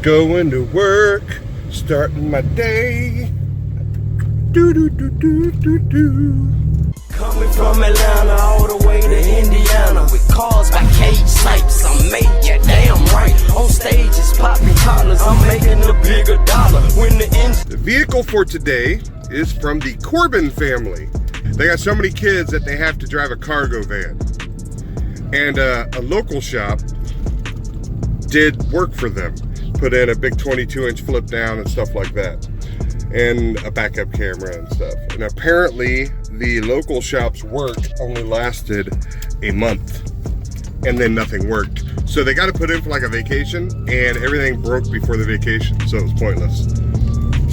Going to work, starting my day. Do do do do do do. Coming from Atlanta all the way to Indiana with cars by cage sites. I'm major, damn right. On stages, popping collars. I'm making a bigger dollar when the engine. The vehicle for today is from the Corbin family. They got so many kids that they have to drive a cargo van. And a local shop did work for them. Put in a big 22-inch flip down and stuff like that. And a backup camera and stuff. And apparently the local shop's work only lasted a month and then nothing worked. So they got to put in for like a vacation and everything broke before the vacation, so it was pointless.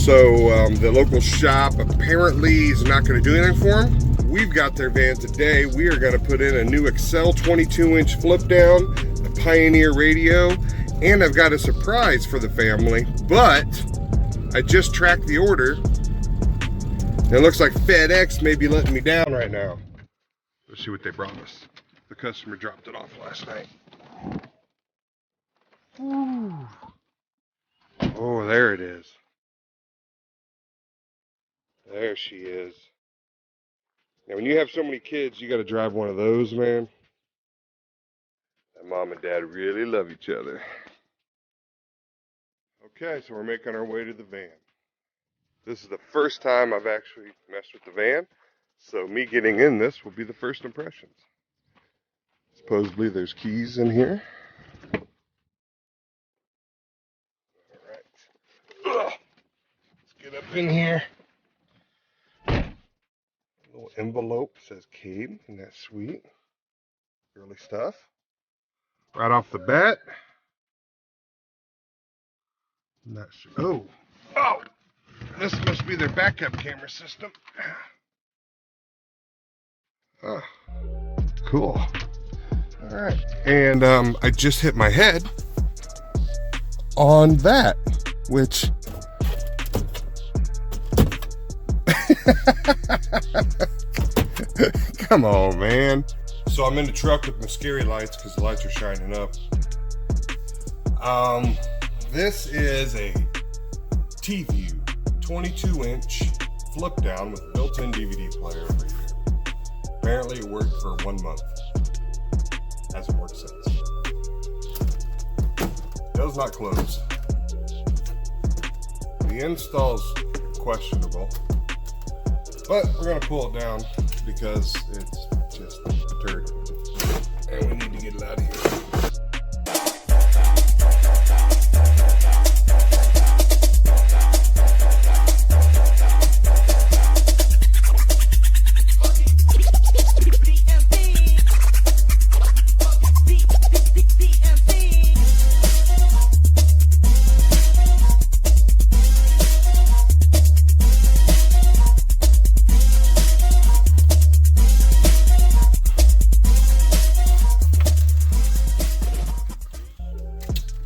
So the local shop apparently is not going to do anything for them. We've got their van today. We are going to put in a new Excel 22-inch flip down, a Pioneer radio, and I've got a surprise for the family, but I just tracked the order. It looks like FedEx may be letting me down right now. Let's see what they brought us. The customer dropped it off last night. Ooh. Oh, there it is. There she is. Now, when you have so many kids, you got to drive one of those, man. And mom and dad really love each other. Okay, so we're making our way to the van. This is the first time I've actually messed with the van, so me getting in this will be the first impressions. Supposedly there's keys in here. Alright. Let's get up in here. A little envelope says Cade, and that's sweet. Early stuff. Right off the bat. Not sure. Oh! This must be their backup camera system. Oh, cool. All right. And I just hit my head on that, which... Come on, man. So I'm in the truck with my scary lights because the lights are shining up. This is a T-View 22-inch flip down with built-in DVD player over here. Apparently it worked for 1 month. Hasn't worked since. Does not close. The install's questionable, but we're gonna pull it down because it's just a turd. And we need to get it out of here.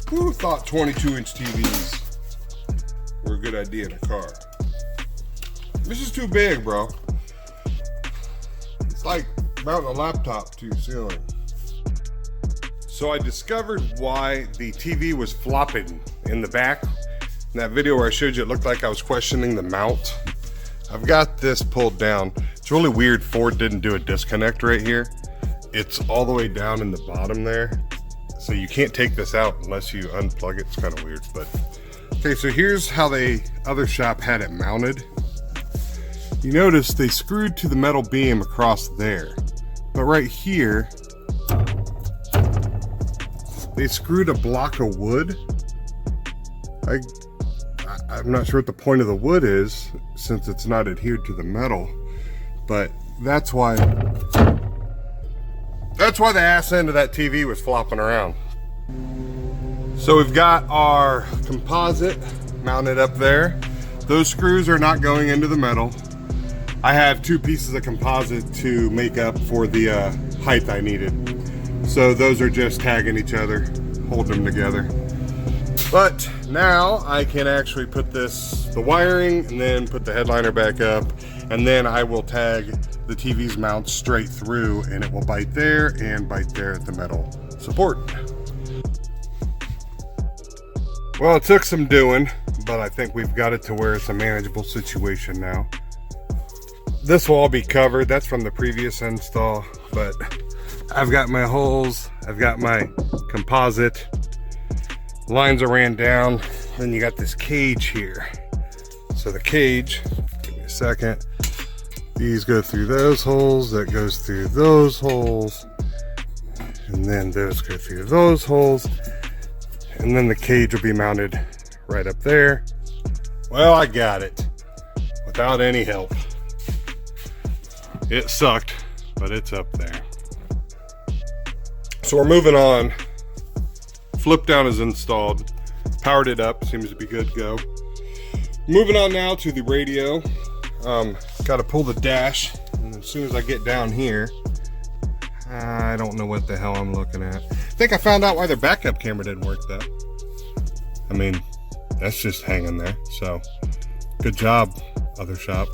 Who thought 22-inch TVs were a good idea in a car? This is too big, bro. It's like mounting a laptop to your ceiling. So I discovered why the TV was flopping in the back. In that video where I showed you, it looked like I was questioning the mount. I've got this pulled down. It's really weird Ford didn't do a disconnect right here. It's all the way down in the bottom there. So you can't take this out unless you unplug it. It's kind of weird, but okay. So here's how the other shop had it mounted. You notice they screwed to the metal beam across there, but right here they screwed a block of wood. I'm not sure what the point of the wood is since it's not adhered to the metal, but that's why the ass end of that TV was flopping around. So we've got our composite mounted up there. Those screws are not going into the metal. I have 2 pieces of composite to make up for the height I needed. So those are just tagging each other, holding them together. But now I can actually put the wiring and then put the headliner back up, and then I will tag the TV's mount straight through, and it will bite there and bite there at the metal support. Well, it took some doing, but I think we've got it to where it's a manageable situation now. This will all be covered. That's from the previous install, but I've got my holes, I've got my composite, lines are ran down, then you got this cage here. So the cage, give me a second, these go through those holes, that goes through those holes, and then those go through those holes, and then the cage will be mounted right up there. Well, I got it without any help. It sucked, but it's up there. So we're moving on. Flip down is installed, powered it up, seems to be good to go. Moving on now to the radio. Got to pull the dash, and as soon as I get down here, I don't know what the hell I'm looking at. I think I found out why their backup camera didn't work though. I mean, that's just hanging there. So, good job, other shop.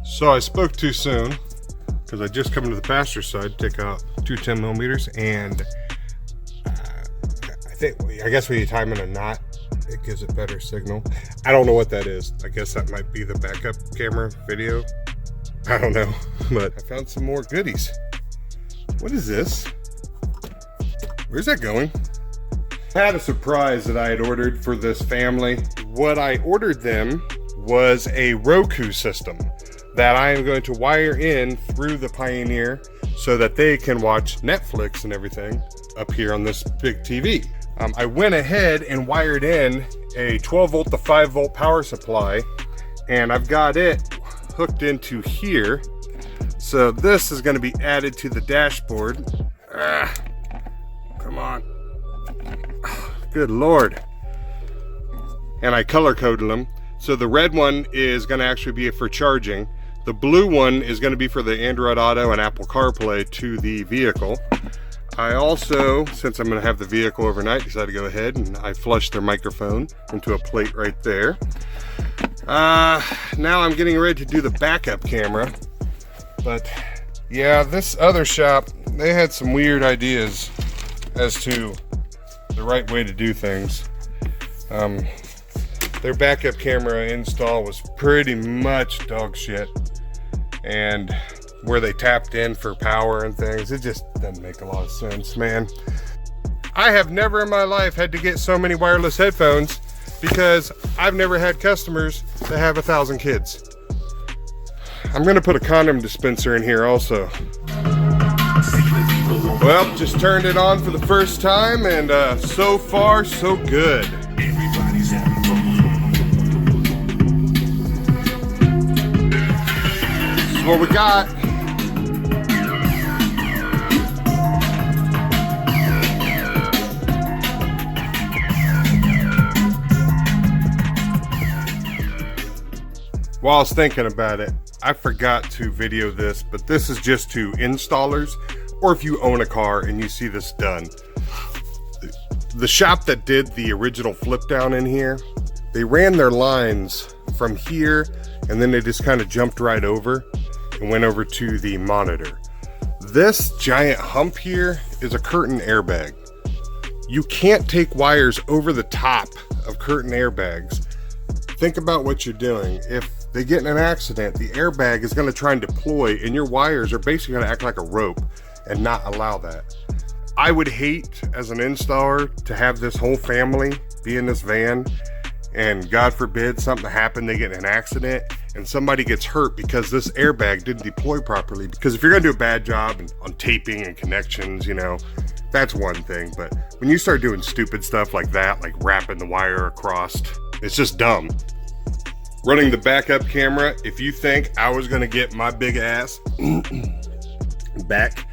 So I spoke too soon because I just come to the passenger side to take out two 10mm, and I guess when you time in a knot, it gives it better signal. I don't know what that is. I guess that might be the backup camera video. I don't know, but I found some more goodies. What is this? Where's that going? I had a surprise that I had ordered for this family. What I ordered them was a Roku system that I am going to wire in through the Pioneer so that they can watch Netflix and everything up here on this big TV. I went ahead and wired in a 12 volt to 5 volt power supply, and I've got it hooked into here. So this is going to be added to the dashboard. Come on. Good Lord. And I color coded them. So the red one is going to actually be for charging. The blue one is going to be for the Android Auto and Apple CarPlay to the vehicle. I also, since I'm going to have the vehicle overnight, decided to go ahead and I flushed their microphone into a plate right there. Now I'm getting ready to do the backup camera. But yeah, this other shop, they had some weird ideas as to the right way to do things. Their backup camera install was pretty much dog shit. And where they tapped in for power and things, it just doesn't make a lot of sense, man. I have never in my life had to get so many wireless headphones because I've never had customers that have 1,000 kids. I'm gonna put a condom dispenser in here also. Well, just turned it on for the first time, and so far so good. This is what we got. While I was thinking about it, I forgot to video this, but this is just to installers, or if you own a car and you see this done. The shop that did the original flip down in here, they ran their lines from here, and then they just kind of jumped right over and went over to the monitor. This giant hump here is a curtain airbag. You can't take wires over the top of curtain airbags. Think about what you're doing. If they get in an accident, the airbag is going to try and deploy, and your wires are basically going to act like a rope and not allow that. I would hate as an installer to have this whole family be in this van, and God forbid something happen, they get in an accident and somebody gets hurt because this airbag didn't deploy properly. Because if you're going to do a bad job on taping and connections, you know, that's one thing. But when you start doing stupid stuff like that, like wrapping the wire across, it's just dumb. Running the backup camera, if you think I was gonna get my big ass back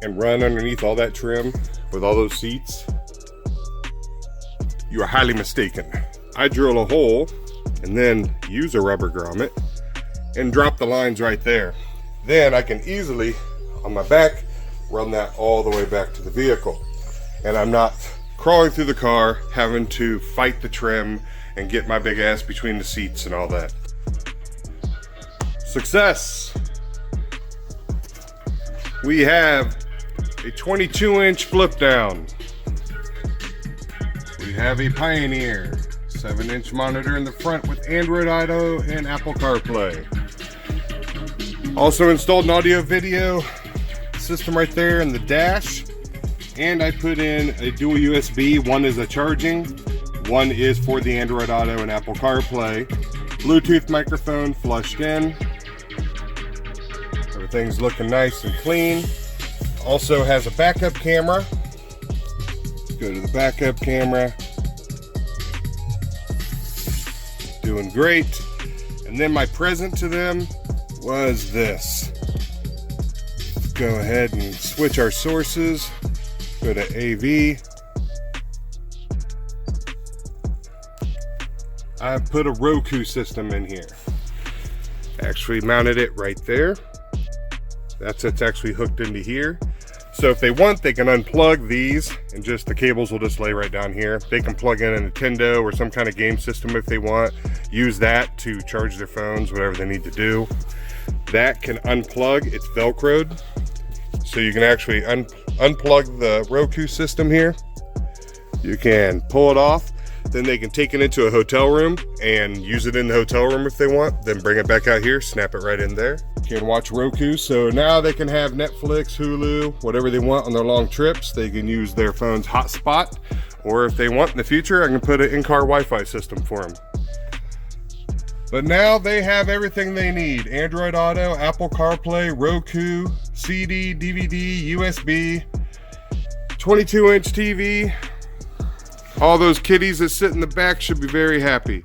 and run underneath all that trim with all those seats, you are highly mistaken. I drill a hole and then use a rubber grommet and drop the lines right there. Then I can easily, on my back, run that all the way back to the vehicle. And I'm not crawling through the car, having to fight the trim and get my big ass between the seats and all that. Success! We have a 22-inch flip down. We have a Pioneer 7-inch monitor in the front with Android Auto and Apple CarPlay. Also installed an audio video system right there in the dash, and I put in a dual USB. One is a charging, one is for the Android Auto and Apple CarPlay. Bluetooth microphone flushed in. Everything's looking nice and clean. Also has a backup camera. Go to the backup camera. Doing great. And then my present to them was this. Let's go ahead and switch our sources. Go to AV. I put a Roku system in here. Actually mounted it right there. It's actually hooked into here. So if they want, they can unplug these and just the cables will just lay right down here. They can plug in a Nintendo or some kind of game system if they want. Use that to charge their phones, whatever they need to do. That can unplug, it's Velcroed. So you can actually unplug the Roku system here. You can pull it off. Then they can take it into a hotel room and use it in the hotel room if they want. Then bring it back out here, snap it right in there. You can watch Roku, so now they can have Netflix, Hulu, whatever they want on their long trips. They can use their phone's hotspot, or if they want in the future, I can put an in-car Wi-Fi system for them. But now they have everything they need. Android Auto, Apple CarPlay, Roku, CD, DVD, USB, 22-inch TV. All those kiddies that sit in the back should be very happy.